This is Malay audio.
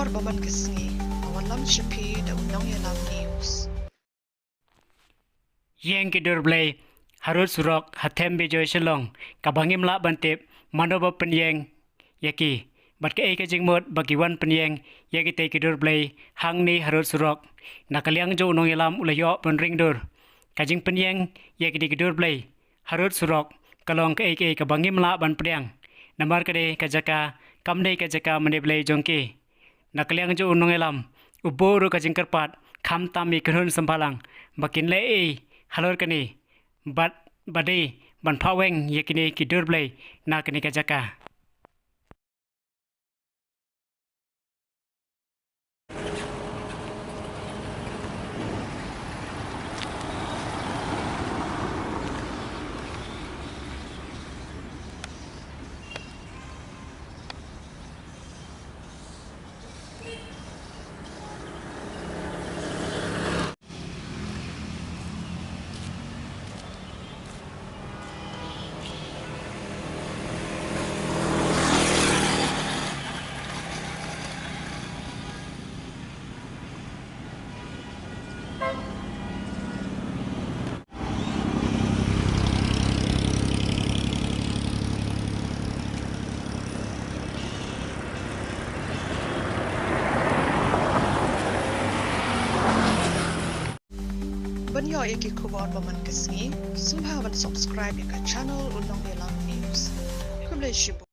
kuwar baman kesngi awan lam shepi da undang ya lam news. Ïeng Ki Durblei harud surok Them Bijoy Shillong kabangim la bantip manoba penyeng yaki bat ke ka jingmot bagiwan penyeng yaki te Ki Durblei hang ni harud surok nakaliang jo nong yalam ulayo penring dur kajing penyeng yaki Ki Durblei harud surok kalong ke kabangim la ban priang namar kade kajaka kamde kajaka meneblei jongki nakaliang jo nong yalam uburu kajing kerpat kham tami kenhun sempalang bakin le halor kani badi ban paweng yakini Ki Durblei na kani kajaka. Banyo iki kuwar baman kesngi, sumha ban subscribe ya ka channel undang ya lam news. Kublai shibu.